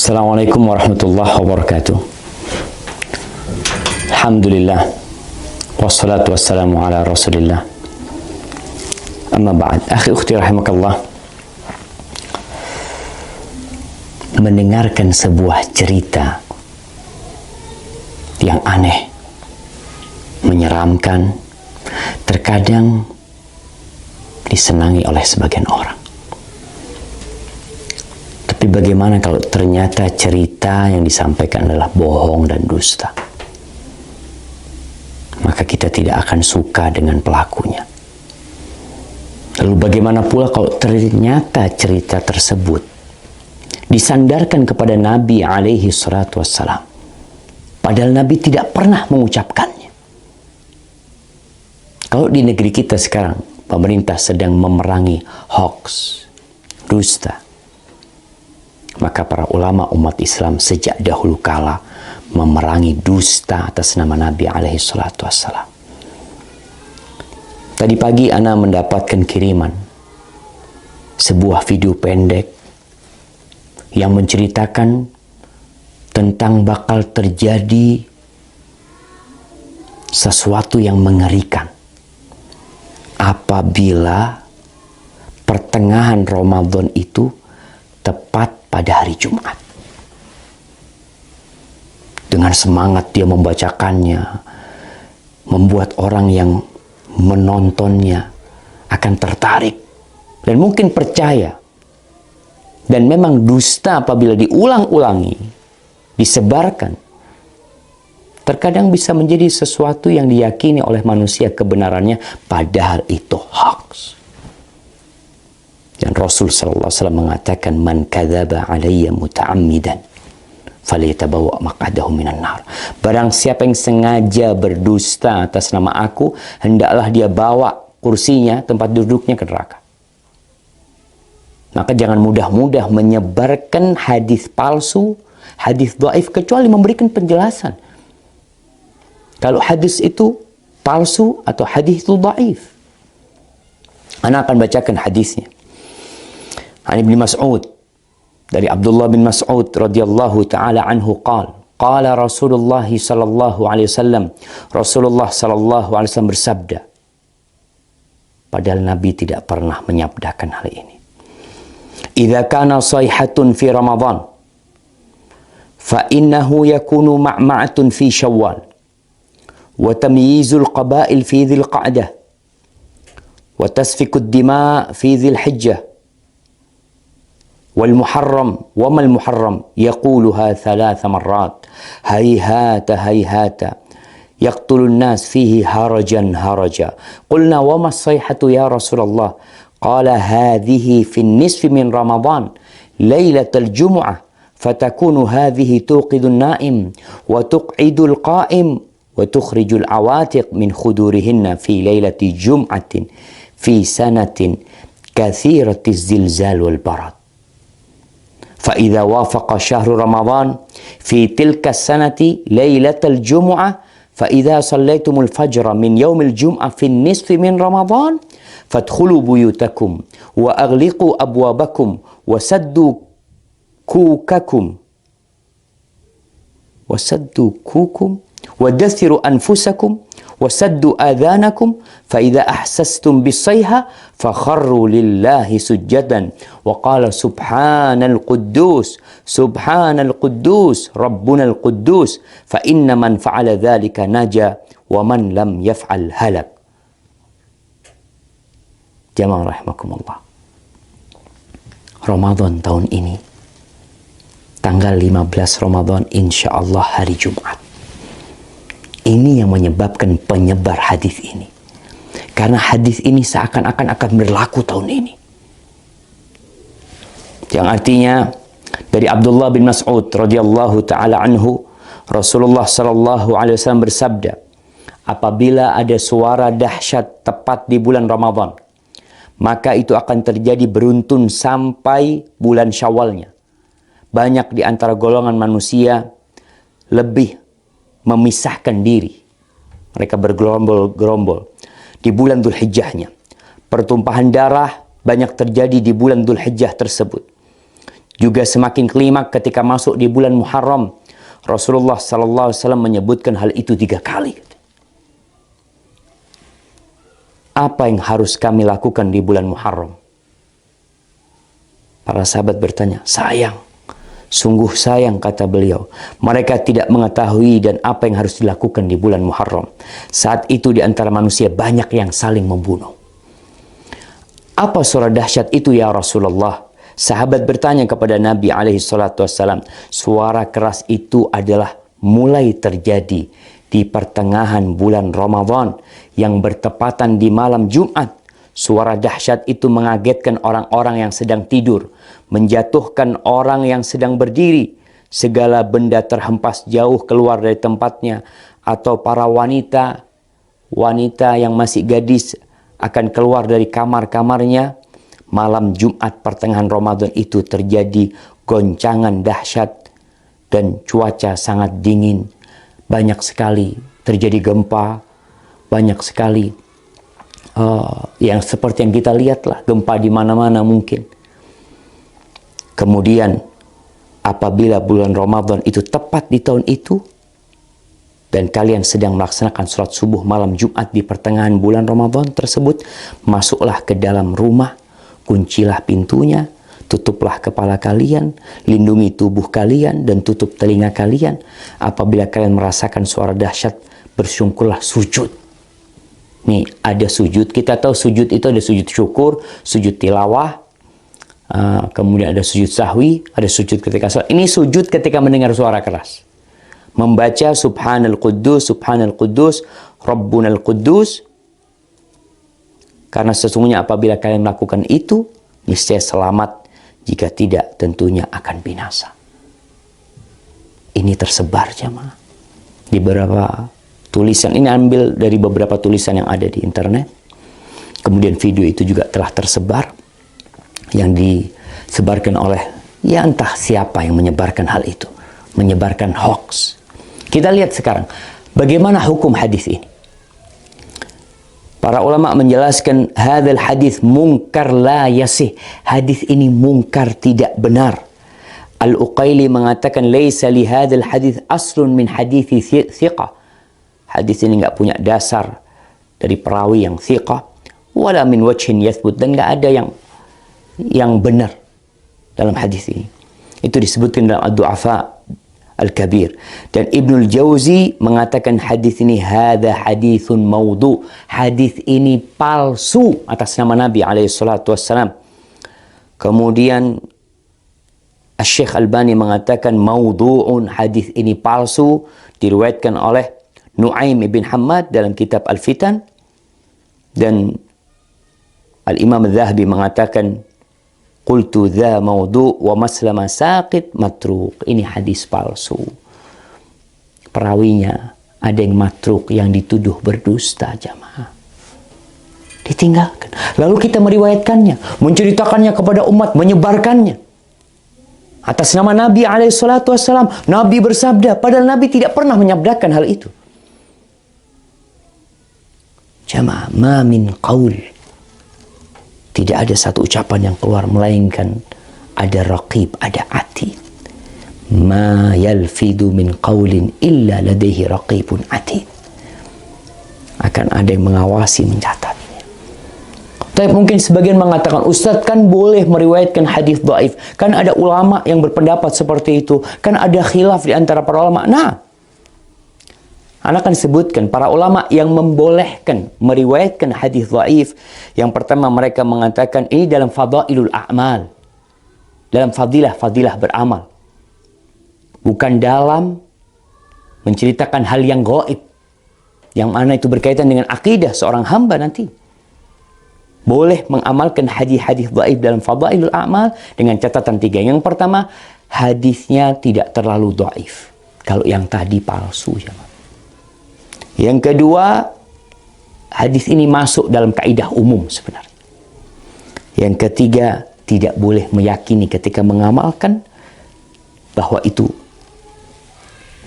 Assalamualaikum warahmatullahi wabarakatuh. Alhamdulillah. Wassalatu wassalamu ala rasulillah. Amma ba'd. Akhi ukhti rahimakallah. Mendengarkan sebuah cerita yang aneh, menyeramkan, terkadang disenangi oleh sebagian orang. Tapi bagaimana kalau ternyata cerita yang disampaikan adalah bohong dan dusta? Maka kita tidak akan suka dengan pelakunya. Lalu bagaimana pula kalau ternyata cerita tersebut disandarkan kepada Nabi alaihi salatu wassalam, padahal Nabi tidak pernah mengucapkannya? Kalau di negeri kita sekarang pemerintah sedang memerangi hoax, dusta, maka para ulama umat Islam sejak dahulu kala memerangi dusta atas nama Nabi alaihi salatu wassalam. Tadi pagi ana mendapatkan kiriman sebuah video pendek yang menceritakan tentang bakal terjadi sesuatu yang mengerikan apabila pertengahan Ramadan itu tepat pada hari Jumat. Dengan semangat dia membacakannya, membuat orang yang menontonnya akan tertarik dan mungkin percaya. Dan memang dusta apabila diulang-ulangi, disebarkan, terkadang bisa menjadi sesuatu yang diyakini oleh manusia kebenarannya, padahal itu hoax. Dan Rasul sallallahu alaihi wasallam mengatakan, "Man kadzaba alayya muta'ammidan falyatabawa maq'adahu minan nar." Barang siapa yang sengaja berdusta atas nama aku, hendaklah dia bawa kursinya, tempat duduknya ke neraka. Maka jangan mudah-mudah menyebarkan hadis palsu, hadis dhaif, kecuali memberikan penjelasan. Kalau hadis itu palsu atau hadis itu dhaif. Ana akan bacakan hadisnya. An Ibnu Mas'ud, dari Abdullah bin Mas'ud radhiyallahu taala anhu qala Rasulullah sallallahu alaihi wasallam, Rasulullah sallallahu alaihi wasallam bersabda, padahal Nabi tidak pernah menyabdakan hal ini. Idza kana sayhatun fi Ramadan fa innahu yakunu ma'ma'atun fi Syawal wa tamyizul qaba'il fi Dzil Qa'dah wa tasfikud dima' fi Dzil Hijjah والمحرم وما المحرم يقولها 3 مرات هيهات هيهات يقتل الناس فيه هرجا هرجا قلنا وما الصيحة يا رسول الله قال هذه في النصف من رمضان ليلة الجمعة فتكون هذه توقظ النائم وتقعد القائم وتخرج العواتق من خدورهن في ليلة جمعة في سنة كثيرة الزلزال والبرد فإذا وافق شهر رمضان في تلك السنة ليلة الجمعة فإذا صليتم الفجر من يوم الجمعة في النصف من رمضان فادخلوا بيوتكم وأغلقوا أبوابكم وسدوا كوكم ودثروا أنفسكم وسدوا آذانكم فإذا أحسستم بالصيحة فخروا لله سجدا وقال سبحان القدوس ربنا القدوس فإن من فعل ذلك نجا ومن لم يفعل هلك. Jamaah rahimakumullah, Ramadan tahun ini tanggal 15 Ramadan insyaallah hari Jumat. Ini yang menyebabkan penyebar hadis ini. Karena hadis ini seakan-akan akan berlaku tahun ini. Yang artinya dari Abdullah bin Mas'ud radhiyallahu taala anhu, Rasulullah sallallahu alaihi wasallam bersabda, apabila ada suara dahsyat tepat di bulan Ramadan, maka itu akan terjadi beruntun sampai bulan Syawalnya. Banyak di antara golongan manusia lebih memisahkan diri. Mereka bergerombol-gerombol di bulan Dzul Hijjahnya. Pertumpahan darah banyak terjadi di bulan Dzul Hijjah tersebut. juga semakin klimak ketika masuk di bulan Muharram. Rasulullah SAW menyebutkan hal itu 3 kali. Apa yang harus kami lakukan di bulan Muharram? Para sahabat bertanya, sayang. Sungguh sayang, kata beliau. Mereka tidak mengetahui dan apa yang harus dilakukan di bulan Muharram. Saat itu di antara manusia banyak yang saling membunuh. Apa suara dahsyat itu ya Rasulullah? Sahabat bertanya kepada Nabi SAW. Suara keras itu adalah mulai terjadi di pertengahan bulan Ramadan yang bertepatan di malam Jumat. Suara dahsyat itu mengagetkan orang-orang yang sedang tidur, menjatuhkan orang yang sedang berdiri. Segala benda terhempas jauh keluar dari tempatnya, atau para wanita yang masih gadis akan keluar dari kamar-kamarnya. Malam Jumat pertengahan Ramadan itu terjadi goncangan dahsyat dan cuaca sangat dingin. Banyak sekali terjadi gempa, banyak sekali yang seperti yang kita lihatlah, gempa di mana-mana mungkin. Kemudian apabila bulan Ramadan itu tepat di tahun itu dan kalian sedang melaksanakan sholat subuh malam Jumat di pertengahan bulan Ramadan tersebut, masuklah ke dalam rumah, kuncilah pintunya, tutuplah kepala kalian, lindungi tubuh kalian, dan tutup telinga kalian. Apabila kalian merasakan suara dahsyat, bersyukurlah, sujud. Nih, ada sujud. Kita tahu sujud itu ada sujud syukur, sujud tilawah, kemudian ada sujud sahwi, ada sujud ketika sholat. Ini sujud ketika mendengar suara keras. Membaca Subhanal Quddus, Subhanal Quddus, Rabbunal Quddus. Karena sesungguhnya apabila kalian melakukan itu, niscaya selamat. Jika tidak, tentunya akan binasa. Ini tersebar jemaah di beberapa tulisan. Ini ambil dari beberapa tulisan yang ada di internet. Kemudian video itu juga telah tersebar, yang disebarkan oleh ya entah siapa yang menyebarkan hal itu, menyebarkan hoax. Kita lihat sekarang bagaimana hukum hadis ini. Para ulama menjelaskan hadzal hadis munkar la yasih. Hadis ini munkar, tidak benar. Al-Uqaili mengatakan laisa li hadzal hadis aslun min hadithi thiqah. Hadis ini enggak punya dasar dari perawi yang thiqah, wala min wajhin yathbut, dan enggak ada yang benar dalam hadis ini. Itu disebutkan dalam Ad-Du'afa Al-Kabir. Dan Ibnul Jauzi mengatakan hadis ini hadza haditsun maudhu. Hadis ini palsu atas nama Nabi SAW. Kemudian Syekh Albani mengatakan maudhu'un, hadis ini palsu, diriwayatkan oleh Nuaim ibn Hammad dalam kitab Al-Fitan. Dan Al-Imam Al-Zahabi mengatakan qultu dha maudhu' wa maslama saqit matruk. Ini hadis palsu. Perawinya ada yang matruk, yang dituduh berdusta jamaah. Ditinggalkan. Lalu kita meriwayatkannya, menceritakannya kepada umat, menyebarkannya atas nama Nabi SAW. Nabi bersabda, padahal Nabi tidak pernah menyabdakan hal itu. Jamaah, ma min qaul, tidak ada satu ucapan yang keluar melainkan ada raqib, ada atid. Ma yalfidu min qaulin illa ladaihi raqibun atid. Akan ada yang mengawasi, mencatatnya. Tapi mungkin sebagian mengatakan, Ustadz kan boleh meriwayatkan hadis dhaif. Kan ada ulama yang berpendapat seperti itu. Kan ada khilaf di antara para ulama. Nah, Anda akan sebutkan para ulama yang membolehkan meriwayatkan hadis dhaif. Yang pertama, mereka mengatakan ini dalam fadailul a'mal, dalam fadilah beramal, bukan dalam menceritakan hal yang gaib, yang mana itu berkaitan dengan akidah seorang hamba nanti. Boleh mengamalkan hadis-hadis dhaif dalam fadailul a'mal dengan catatan 3. Yang pertama, hadisnya tidak terlalu dhaif. Kalau yang tadi palsu, jemaah. Yang kedua, hadis ini masuk dalam kaidah umum sebenarnya. Yang ketiga, tidak boleh meyakini ketika mengamalkan bahwa itu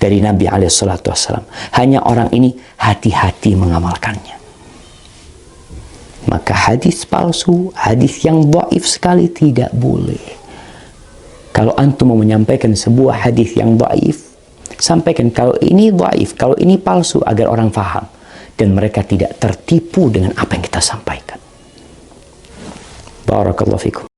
dari Nabi SAW. Hanya orang ini hati-hati mengamalkannya. Maka hadis palsu, hadis yang dhaif sekali tidak boleh. Kalau antum mau menyampaikan sebuah hadis yang dhaif, sampaikan kalau ini dhaif, kalau ini palsu, agar orang faham dan mereka tidak tertipu dengan apa yang kita sampaikan. Barakallahu fikum.